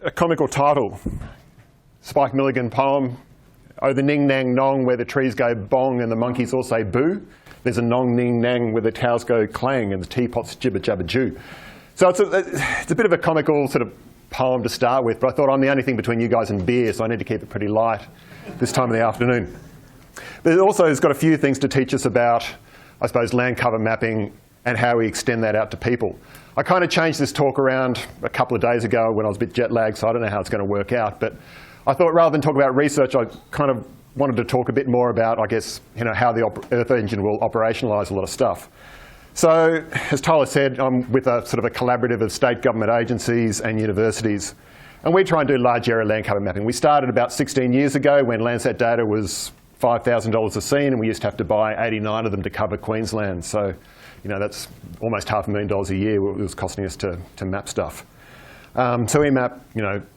a comical title. Spike Milligan poem, "Oh, the ning nang nong where the trees go bong and the monkeys all say boo. There's a nong ning nang where the cows go clang and the teapots jibber jabber jew." So it's a bit of a comical sort of poem to start with, but I thought I'm the only thing between you guys and beer, so I need to keep it pretty light this time of the afternoon. But it also has got a few things to teach us about, I suppose, land cover mapping and how we extend that out to people. I kind of changed this talk around a couple of days ago when I was a bit jet lagged, so I don't know how it's going to work out. But I thought rather than talk about research, I kind of wanted to talk a bit more about, I guess, how the Earth Engine will operationalise a lot of stuff. So, as Tyler said, I'm with a sort of a collaborative of state government agencies and universities. And we try and do large area land cover mapping. We started about 16 years ago when Landsat data was $5,000 a scene, and we used to have to buy 89 of them to cover Queensland. So, that's almost $500,000 a year it was costing us to map stuff. So we map,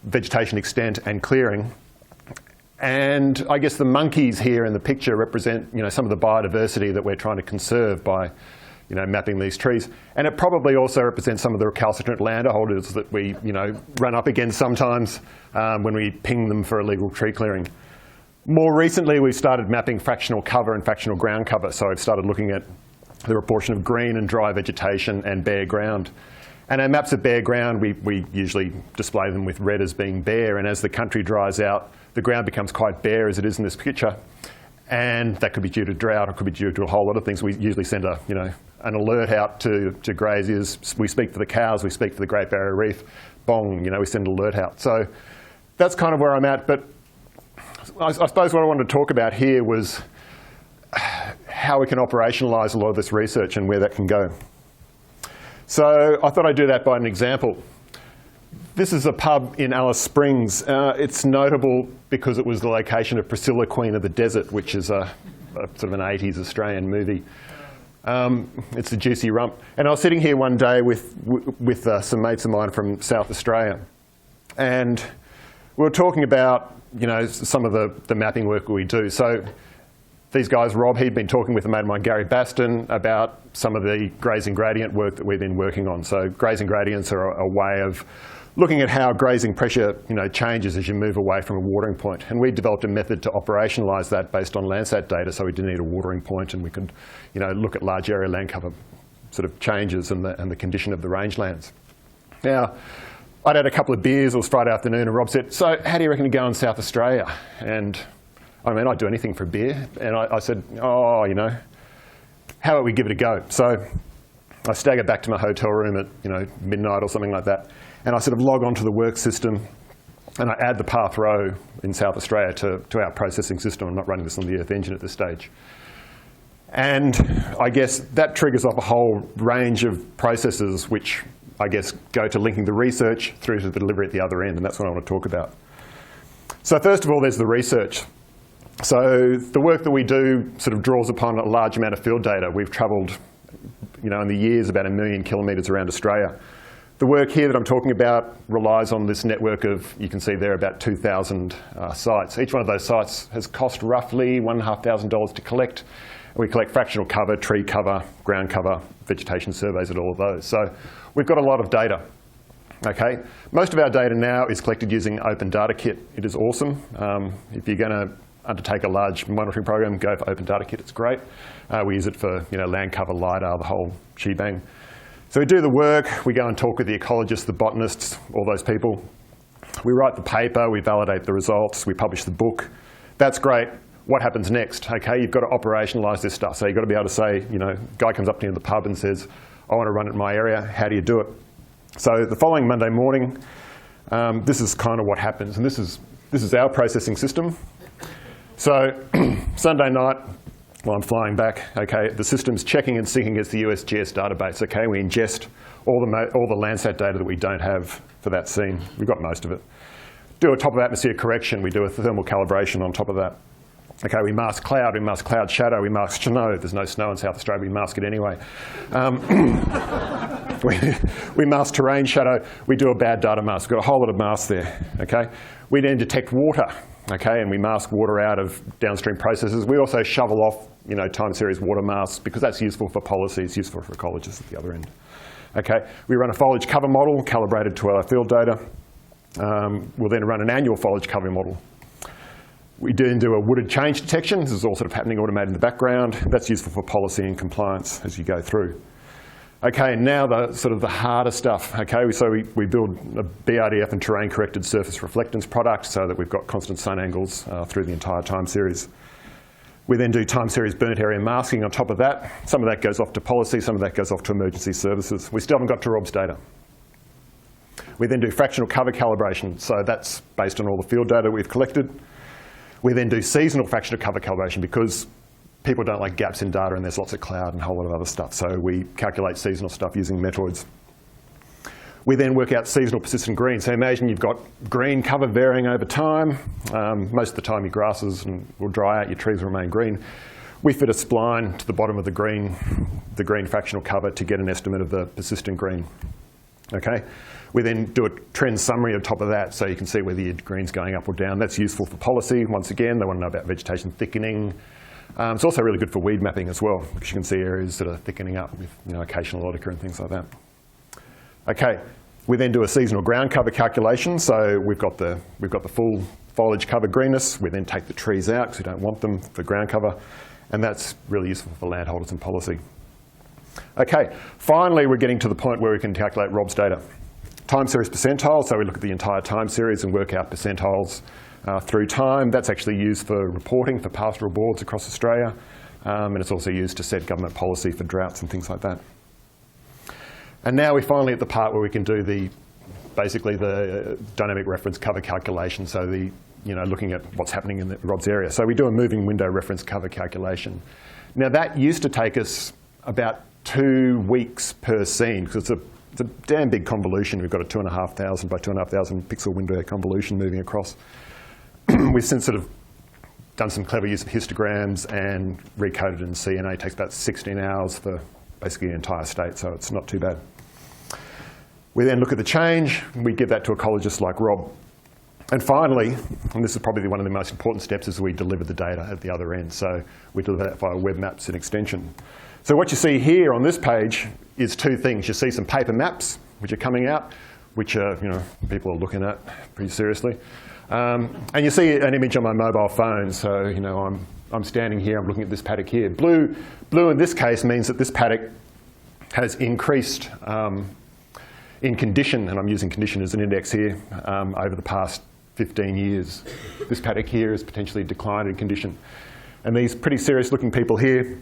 vegetation extent and clearing. And I guess the monkeys here in the picture represent, some of the biodiversity that we're trying to conserve by, mapping these trees. And it probably also represents some of the recalcitrant landholders that we, run up against sometimes when we ping them for illegal tree clearing. More recently, we've started mapping fractional cover and fractional ground cover. So I've started looking at the proportion of green and dry vegetation and bare ground. And our maps of bare ground, we usually display them with red as being bare. And as the country dries out, the ground becomes quite bare, as it is in this picture. And that could be due to drought, or could be due to a whole lot of things. We usually send an alert out to graziers. We speak for the cows, we speak for the Great Barrier Reef. Bong, we send an alert out. So that's kind of where I'm at. But I suppose what I wanted to talk about here was how we can operationalise a lot of this research and where that can go. So I thought I'd do that by an example. This is a pub in Alice Springs. It's notable because it was the location of Priscilla, Queen of the Desert, which is a sort of an 80s Australian movie. It's the Juicy Rump. And I was sitting here one day with some mates of mine from South Australia. And we were talking about, some of the mapping work we do. So these guys, Rob, he'd been talking with a mate of mine, Gary Baston, about some of the grazing gradient work that we've been working on. So grazing gradients are a way of looking at how grazing pressure changes as you move away from a watering point. And we developed a method to operationalise that based on Landsat data, so we didn't need a watering point, and we could look at large area land cover sort of changes and the condition of the rangelands. Now, I'd had a couple of beers, it was Friday afternoon, and Rob said, "So how do you reckon to go in South Australia?" And I'd do anything for a beer. And I said, how about we give it a go? So I staggered back to my hotel room at midnight or something like that. And I sort of log onto the work system and I add the path row in South Australia to our processing system. I'm not running this on the Earth Engine at this stage. And I guess that triggers off a whole range of processes which I guess go to linking the research through to the delivery at the other end. And that's what I want to talk about. So first of all, there's the research. So the work that we do sort of draws upon a large amount of field data. We've travelled, in the years, about 1 million kilometres around Australia. The work here that I'm talking about relies on this network of, you can see there, about 2,000 sites. Each one of those sites has cost roughly $1,500 to collect. We collect fractional cover, tree cover, ground cover, vegetation surveys at all of those. So we've got a lot of data. Okay, most of our data now is collected using Open Data Kit. It is awesome. If you're going to undertake a large monitoring program, go for Open Data Kit, it's great. We use it for land cover, LiDAR, the whole shebang. So we do the work, we go and talk with the ecologists, the botanists, all those people. We write the paper, we validate the results, we publish the book. That's great. What happens next? Okay, you've got to operationalise this stuff. So you've got to be able to say, guy comes up to you in the pub and says, "I want to run it in my area." How do you do it? So the following Monday morning, this is kind of what happens. And this is our processing system. So Sunday night, while I'm flying back, okay, the system's checking and syncing against the USGS database. Okay, we ingest all the Landsat data that we don't have for that scene. We've got most of it. Do a top of atmosphere correction. We do a thermal calibration on top of that. Okay, we mask cloud, we mask cloud shadow, we mask snow. There's no snow in South Australia, we mask it anyway. We mask terrain shadow, we do a bad data mask. We've got a whole lot of masks there, okay? We then detect water, okay, and we mask water out of downstream processes. We also shovel off, time series water masks because that's useful for policy, it's useful for ecologists at the other end. Okay, we run a foliage cover model calibrated to our field data. We'll then run an annual foliage cover model. We then do a wooded change detection. This is all sort of happening automated in the background. That's useful for policy and compliance as you go through. Okay, now the sort of the harder stuff. Okay, so we build a BRDF and terrain corrected surface reflectance product so that we've got constant sun angles through the entire time series. We then do time series burnt area masking on top of that. Some of that goes off to policy, some of that goes off to emergency services. We still haven't got to Rob's data. We then do fractional cover calibration, so that's based on all the field data we've collected. We then do seasonal fractional cover calibration because people don't like gaps in data and there's lots of cloud and a whole lot of other stuff, so we calculate seasonal stuff using Metroids. We then work out seasonal persistent green. So imagine you've got green cover varying over time. Most of the time your grasses will dry out, your trees will remain green. We fit a spline to the bottom of the green fractional cover to get an estimate of the persistent green. Okay? We then do a trend summary on top of that so you can see whether your green's going up or down. That's useful for policy. Once again, they want to know about vegetation thickening. It's also really good for weed mapping as well, because you can see areas that are thickening up with occasional Lotica and things like that. Okay, we then do a seasonal ground cover calculation. So we've got the full foliage cover greenness. We then take the trees out because we don't want them for ground cover, and that's really useful for landholders and policy. Okay, finally we're getting to the point where we can calculate Rob's data. Time series percentile, so we look at the entire time series and work out percentiles through time. That's actually used for reporting for pastoral boards across Australia, and it's also used to set government policy for droughts and things like that. And now we're finally at the part where we can do basically the dynamic reference cover calculation, so looking at what's happening in Rob's area. So we do a moving window reference cover calculation. Now that used to take us about 2 weeks per scene, because it's a damn big convolution. We've got a 2,500 by 2,500 pixel window convolution moving across. We've since sort of done some clever use of histograms and recoded in CNA. It takes about 16 hours for basically the entire state, so it's not too bad. We then look at the change. We give that to ecologists like Rob. And finally, and this is probably one of the most important steps, is we deliver the data at the other end. So we deliver that via web maps and extension. So what you see here on this page is 2 things. You see some paper maps which are coming out, which are, people are looking at pretty seriously. And you see an image on my mobile phone. So, I'm standing here, I'm looking at this paddock here. Blue in this case means that this paddock has increased in condition, and I'm using condition as an index here, over the past 15 years. This paddock here has potentially declined in condition. And these pretty serious looking people here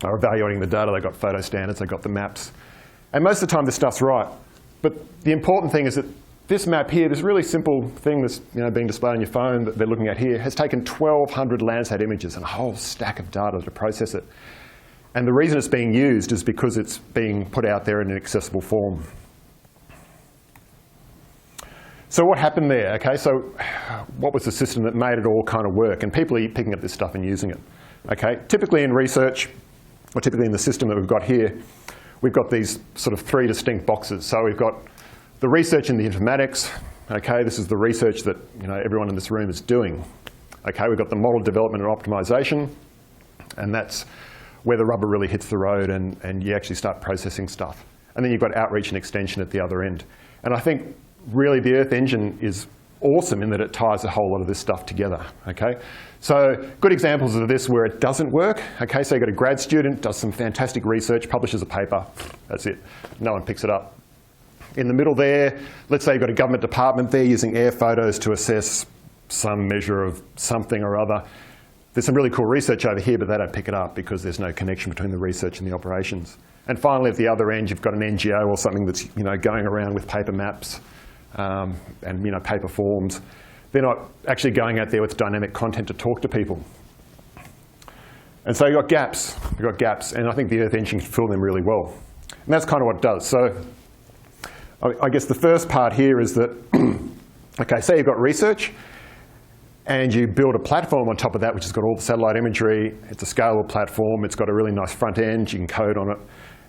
are evaluating the data. They've got photo standards, they've got the maps. And most of the time this stuff's right. But the important thing is that this map here, this really simple thing that's being displayed on your phone that they're looking at here, has taken 1,200 Landsat images and a whole stack of data to process it. And the reason it's being used is because it's being put out there in an accessible form. So what happened there? Okay, so what was the system that made it all kind of work? And people are picking up this stuff and using it. Okay, typically in research, or typically in the system that we've got here, we've got these sort of 3 distinct boxes. So we've got the research in the informatics. Okay, this is the research that everyone in this room is doing. Okay, we've got the model development and optimization, and that's where the rubber really hits the road and you actually start processing stuff. And then you've got outreach and extension at the other end. And I think really the Earth Engine is awesome in that it ties a whole lot of this stuff together. Okay, so good examples of this where it doesn't work. Okay, so you've got a grad student, does some fantastic research, publishes a paper, that's it. No one picks it up. In the middle there, let's say you've got a government department there using air photos to assess some measure of something or other. There's some really cool research over here, but they don't pick it up because there's no connection between the research and the operations. And finally, at the other end, you've got an NGO or something that's going around with paper maps and paper forms. They're not actually going out there with dynamic content to talk to people. And so you've got gaps. You've got gaps, and I think the Earth Engine can fill them really well. And that's kind of what it does. So I guess the first part here is that, okay, say you've got research, and you build a platform on top of that which has got all the satellite imagery. It's a scalable platform. It's got a really nice front end. You can code on it.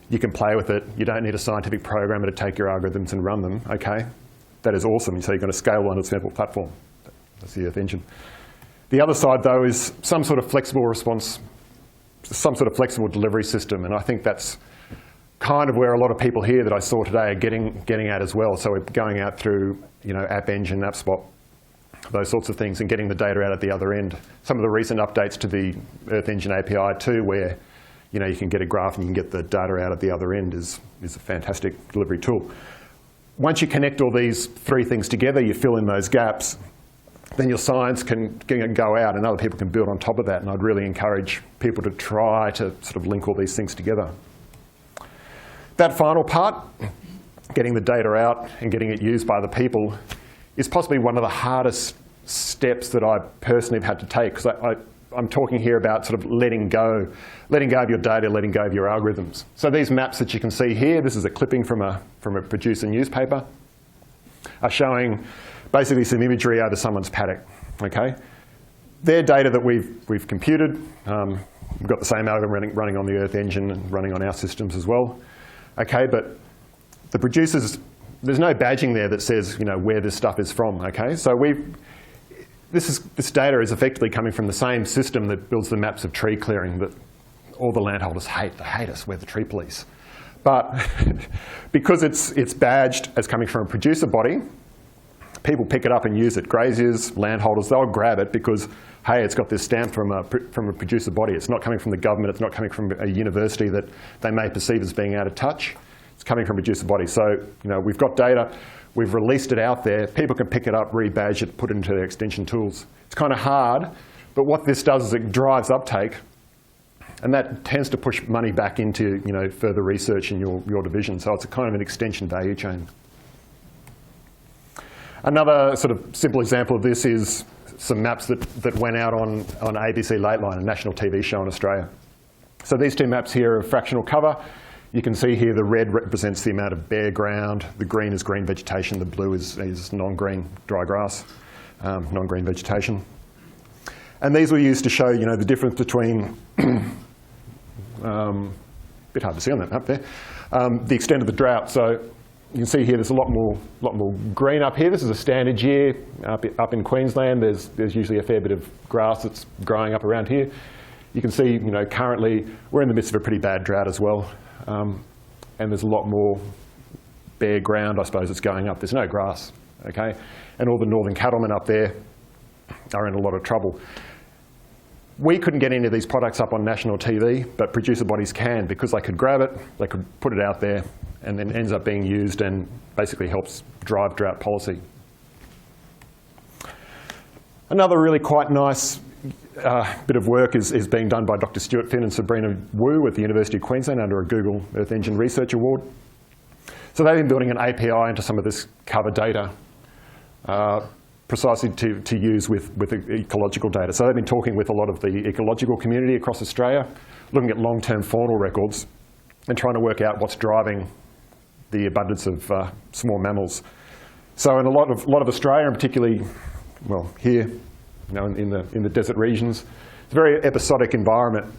You can play with it. You don't need a scientific programmer to take your algorithms and run them. Okay, that is awesome. So you're going to scale on a simple platform. That's the Earth Engine. The other side, though, is some sort of flexible response, some sort of flexible delivery system. And I think that's kind of where a lot of people here that I saw today are getting at as well. So we're going out through, App Engine, AppSpot, those sorts of things, and getting the data out at the other end. Some of the recent updates to the Earth Engine API too, where you can get a graph and you can get the data out at the other end, is a fantastic delivery tool. Once you connect all these three things together, you fill in those gaps, then your science can go out and other people can build on top of that. And I'd really encourage people to try to sort of link all these things together. That final part, getting the data out and getting it used by other people, is possibly one of the hardest steps that I personally have had to take, because I'm talking here about sort of letting go of your data, letting go of your algorithms. So these maps that you can see here, this is a clipping from a producer newspaper, are showing basically some imagery over someone's paddock. Okay, their data that we've computed. We've got the same algorithm running on the Earth Engine and running on our systems as well. Okay, but the producers, there's no badging there that says where this stuff is from. Okay, so this data is effectively coming from the same system that builds the maps of tree clearing that all the landholders hate. They hate us. We're the tree police. But because it's badged as coming from a producer body, people pick it up and use it. Graziers, landholders, they'll grab it because, hey, it's got this stamp from a producer body. It's not coming from the government. It's not coming from a university that they may perceive as being out of touch. It's coming from a producer body. So we've got data. We've released it out there. People can pick it up, rebadge it, put it into their extension tools. It's kind of hard, but what this does is it drives uptake, and that tends to push money back into further research in your division. So it's a kind of an extension value chain. Another sort of simple example of this is some maps that went out on ABC Lateline, a national TV show in Australia. So these two maps here are fractional cover. You can see here the red represents the amount of bare ground, the green is green vegetation, the blue is non-green dry grass, non-green vegetation. And these were used to show the difference between, bit hard to see on that map there, the extent of the drought. So you can see here there's a lot more green up here. This is a standard year up in Queensland. There's usually a fair bit of grass that's growing up around here. You can see currently we're in the midst of a pretty bad drought as well. And there's a lot more bare ground, I suppose, that's going up. There's no grass, okay? And all the northern cattlemen up there are in a lot of trouble. We couldn't get any of these products up on national TV, but producer bodies can, because they could grab it, they could put it out there, and then ends up being used and basically helps drive drought policy. Another really quite nice bit of work is being done by Dr. Stuart Finn and Sabrina Wu at the University of Queensland under a Google Earth Engine Research Award. So they've been building an API into some of this cover data precisely to use with ecological data. So they've been talking with a lot of the ecological community across Australia, looking at long-term faunal records and trying to work out what's driving the abundance of small mammals. So in a lot of Australia, and particularly, well, here, in the desert regions, it's a very episodic environment,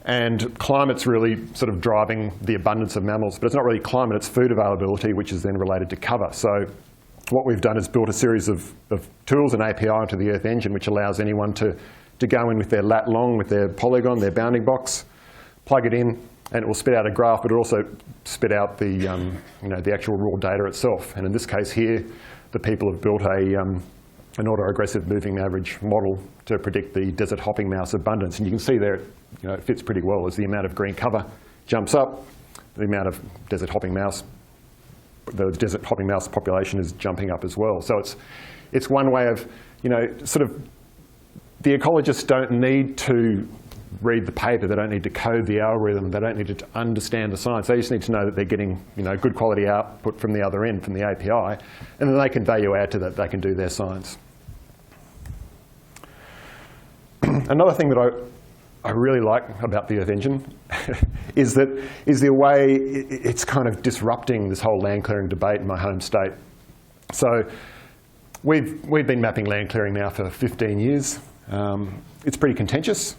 and climate's really sort of driving the abundance of mammals. But it's not really climate; it's food availability, which is then related to cover. So what we've done is built a series of tools and API into the Earth Engine, which allows anyone to go in with their lat long, with their polygon, their bounding box, plug it in, and it will spit out a graph, but it will also spit out the the actual raw data itself. And in this case here, the people have built an autoaggressive moving average model to predict the desert hopping mouse abundance. And you can see there, it fits pretty well as the amount of green cover jumps up, the amount of desert hopping mouse, the desert hopping mouse population is jumping up as well. So it's one way of, sort of, the ecologists don't need to read the paper, they don't need to code the algorithm, they don't need to understand the science. They just need to know that they're getting good quality output from the other end, from the API, and then they can value add to that, they can do their science. Another thing that I really like about the Earth Engine is the way it's kind of disrupting this whole land clearing debate in my home state. So we've been mapping land clearing now for 15 years. It's pretty contentious.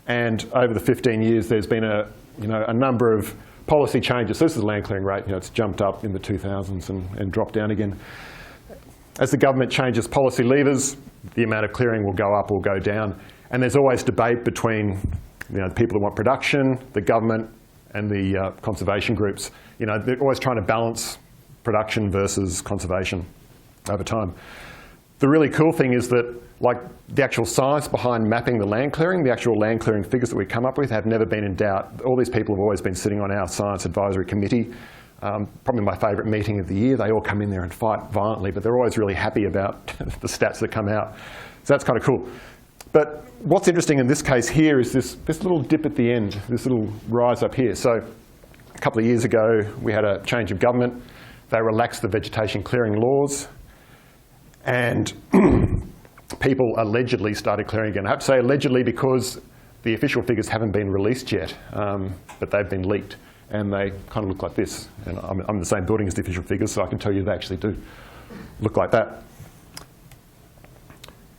And over the 15 years, there's been a number of policy changes. So this is the land clearing rate. It's jumped up in the 2000s and dropped down again. As the government changes policy levers, the amount of clearing will go up or go down. And there's always debate between the people who want production, the government, and the conservation groups. You know, they're always trying to balance production versus conservation over time. The really cool thing is that, like, the actual science behind mapping the land clearing, the actual land clearing figures that we come up with have never been in doubt. All these people have always been sitting on our science advisory committee. Probably my favourite meeting of the year. They all come in there and fight violently, but they're always really happy about the stats that come out. So that's kind of cool. But what's interesting in this case here is this little dip at the end, this little rise up here. So a couple of years ago, we had a change of government. They relaxed the vegetation clearing laws, and people allegedly started clearing again. I have to say allegedly because the official figures haven't been released yet, but they've been leaked, and they kind of look like this. And I'm in the same building as the official figures, so I can tell you they actually do look like that.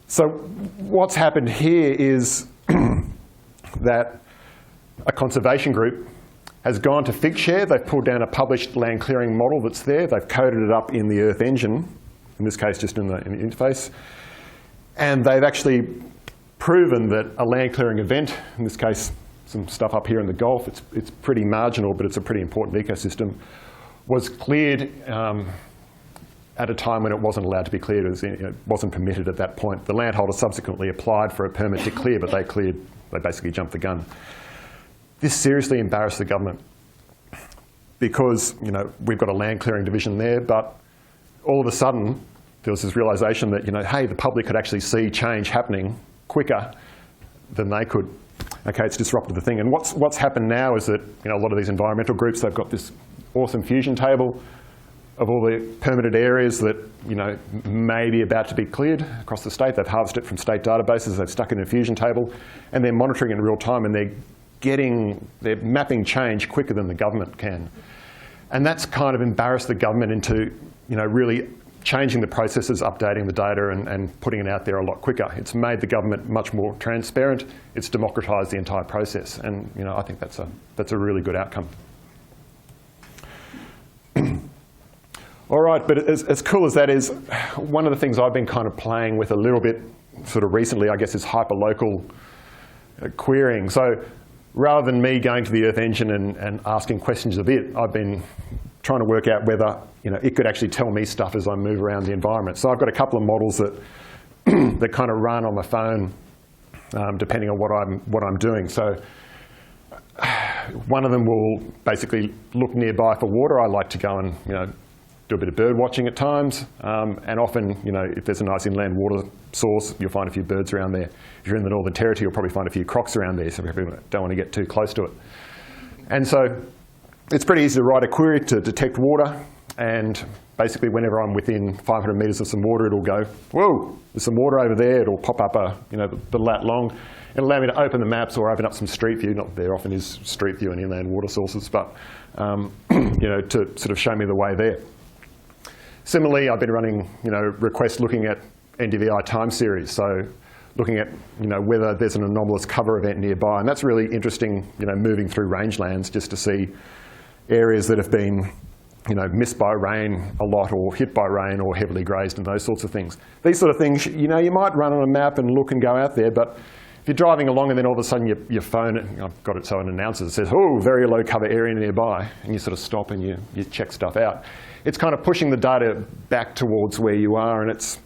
So what's happened here is that a conservation group has gone to Figshare. They've pulled down a published land clearing model that's there. They've coded it up in the Earth Engine, in this case just in the interface. And they've actually proven that a land clearing event, in this case some stuff up here in the Gulf, it's pretty marginal, but it's a pretty important ecosystem, was cleared at a time when it wasn't allowed to be cleared. It wasn't permitted at that point. The landholder subsequently applied for a permit to clear, but they basically jumped the gun. This seriously embarrassed the government because, you know, we've got a land clearing division there, but all of a sudden there was this realisation that, you know, hey, the public could actually see change happening quicker than they could. Okay, it's disrupted the thing. And what's happened now is that, you know, a lot of these environmental groups, they've got this awesome fusion table of all the permitted areas that, you know, may be about to be cleared across the state. They've harvested it from state databases, they've stuck it in a fusion table, and they're monitoring it in real time, and they're mapping change quicker than the government can. And that's kind of embarrassed the government into, you know, really changing the processes, updating the data and putting it out there a lot quicker. It's made the government much more transparent. It's democratised the entire process. And, you know, I think that's a really good outcome. All right, but as cool as that is, one of the things I've been kind of playing with a little bit sort of recently, I guess, is hyperlocal querying. So rather than me going to the Earth Engine and asking questions of it, I've been trying to work out whether, you know, it could actually tell me stuff as I move around the environment. So I've got a couple of models that that kind of run on my phone, depending on what I'm doing. So one of them will basically look nearby for water. I like to go and, you know, do a bit of bird watching at times, and often, you know, if there's a nice inland water source, you'll find a few birds around there. If you're in the Northern Territory, you'll probably find a few crocs around there, so people don't want to get too close to it. And so it's pretty easy to write a query to detect water, and basically whenever I'm within 500 metres of some water, it'll go, whoa, there's some water over there. It'll pop up the lat long. It'll allow me to open the maps or open up some Street View. Not there often is Street View and inland water sources, but you know, to sort of show me the way there. Similarly, I've been running, you know, requests looking at NDVI time series, so looking at, you know, whether there's an anomalous cover event nearby, and that's really interesting, you know, moving through rangelands just to see areas that have been, you know, missed by rain a lot, or hit by rain, or heavily grazed, and those sorts of things. These sort of things, you know, you might run on a map and look and go out there, but if you're driving along and then all of a sudden your phone, I've got it so it announces, it says, oh, very low cover area nearby, and you sort of stop and you check stuff out. It's kind of pushing the data back towards where you are, and it's,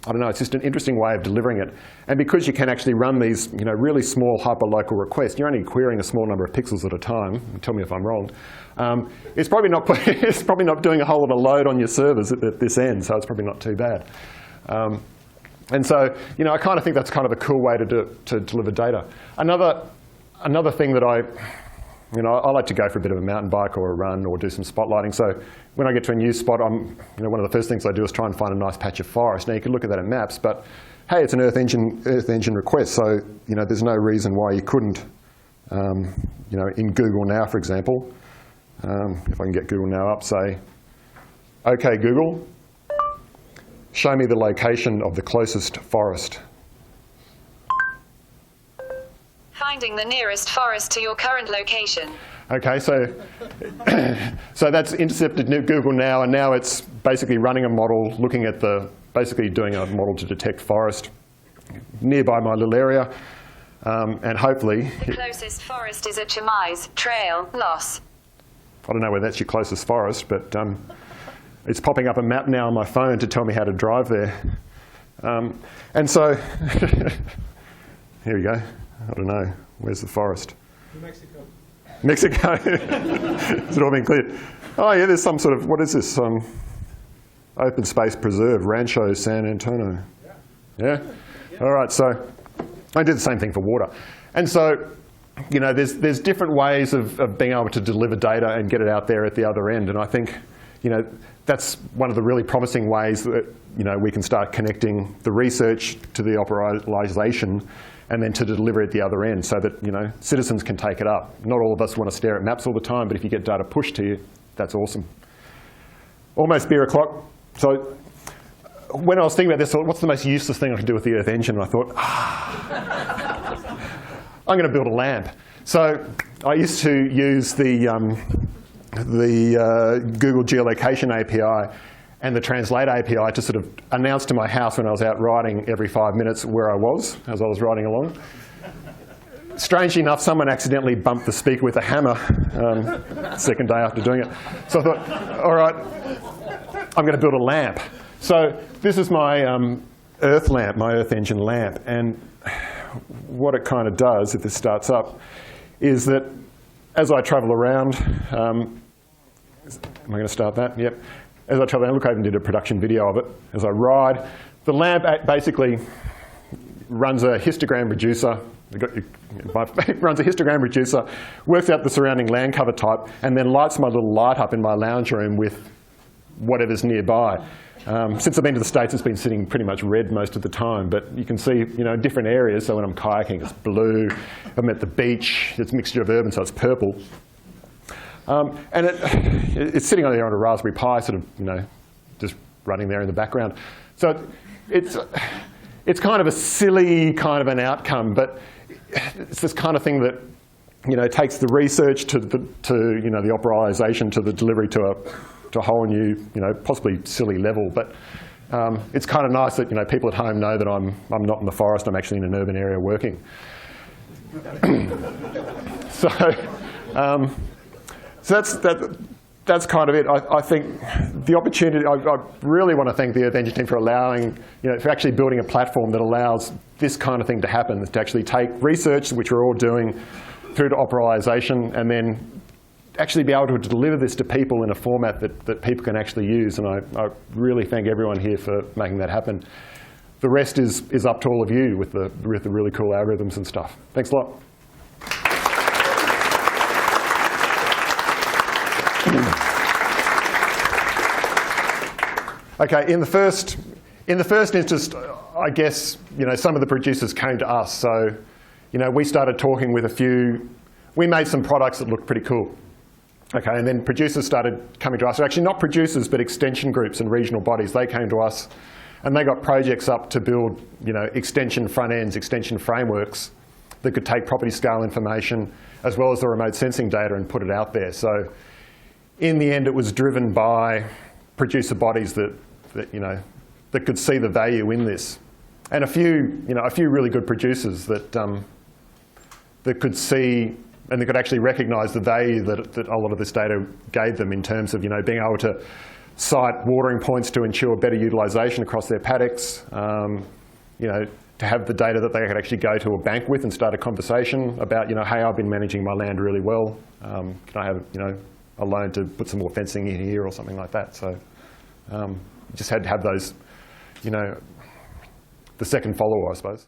I don't know, it's just an interesting way of delivering it. And because you can actually run these, you know, really small hyperlocal requests, you're only querying a small number of pixels at a time. Tell me if I'm wrong. It's probably not doing a whole lot of load on your servers at this end, so it's probably not too bad. And so, you know, I kind of think that's kind of a cool way to deliver data. Another thing that I like to go for a bit of a mountain bike or a run or do some spotlighting. So when I get to a new spot, one of the first things I do is try and find a nice patch of forest. Now you can look at that in maps, but hey, it's an Earth Engine request, so, you know, there's no reason why you couldn't, you know, in Google Now, for example, if I can get Google Now up, say, okay, Google, show me the location of the closest forest. Finding the nearest forest to your current location. Okay, so that's intercepted Google Now, and now it's basically running a model, looking at basically doing a model to detect forest nearby my little area. And hopefully, The closest forest is at Chemise Trail, Loss. I don't know whether that's your closest forest, but it's popping up a map now on my phone to tell me how to drive there. And so, here we go. I don't know. Where's the forest? New Mexico. Mexico. Has it all been cleared? Oh yeah, there's some sort of, what is this? Open space preserve, Rancho San Antonio. Yeah? All right, so I did the same thing for water. And so, you know, there's different ways of being able to deliver data and get it out there at the other end. And I think, you know, that's one of the really promising ways that, you know, we can start connecting the research to the operationalization and then to deliver at the other end so that, you know, citizens can take it up. Not all of us want to stare at maps all the time, but if you get data pushed to you, that's awesome. Almost beer o'clock. So when I was thinking about this, I thought, what's the most useless thing I can do with the Earth Engine? And I thought, I'm going to build a lamp. So I used to use the Google Geolocation API and the Translate API to sort of announce to my house when I was out riding every 5 minutes where I was as I was riding along. Strangely enough, someone accidentally bumped the speaker with a hammer second day after doing it. So I thought, all right, I'm going to build a lamp. So this is my Earth lamp, my Earth Engine lamp. And what it kind of does, if this starts up, is that as I travel around, am I going to start that? Yep. As I travel around, look, I even did a production video of it. As I ride, the lamp basically runs a histogram reducer. Runs a histogram reducer, works out the surrounding land cover type, and then lights my little light up in my lounge room with whatever's nearby. Since I've been to the States, it's been sitting pretty much red most of the time, but you can see, you know, different areas. So when I'm kayaking, it's blue. I'm at the beach, it's a mixture of urban, so it's purple. And it's sitting on there on a Raspberry Pi, sort of, you know, just running there in the background. So it's kind of a silly kind of an outcome, but it's this kind of thing that, you know, takes the research to you know, the operationalization to the delivery to a whole new, you know, possibly silly level. But it's kind of nice that, you know, people at home know that I'm not in the forest. I'm actually in an urban area working. So that's kind of it. I think the opportunity, I really want to thank the Earth Engine team for allowing, you know, for actually building a platform that allows this kind of thing to happen, to actually take research, which we're all doing, through to operationalization, and then actually be able to deliver this to people in a format that people can actually use. And I really thank everyone here for making that happen. The rest is up to all of you with the really cool algorithms and stuff. Thanks a lot. Okay, in the first instance, I guess, you know, some of the producers came to us. So, you know, we started talking with a few. We made some products that looked pretty cool. Okay, and then producers started coming to us. Actually, not producers, but extension groups and regional bodies. They came to us, and they got projects up to build, you know, extension front ends, extension frameworks that could take property scale information as well as the remote sensing data and put it out there. So, in the end, it was driven by producer bodies that you know, that could see the value in this, and a few really good producers that that could see and they could actually recognise the value that a lot of this data gave them in terms of, you know, being able to cite watering points to ensure better utilisation across their paddocks. You know, to have the data that they could actually go to a bank with and start a conversation about, you know, hey, I've been managing my land really well. Can I have, you know, a loan to put some more fencing in here or something like that? So just had to have those, you know, the second follower, I suppose.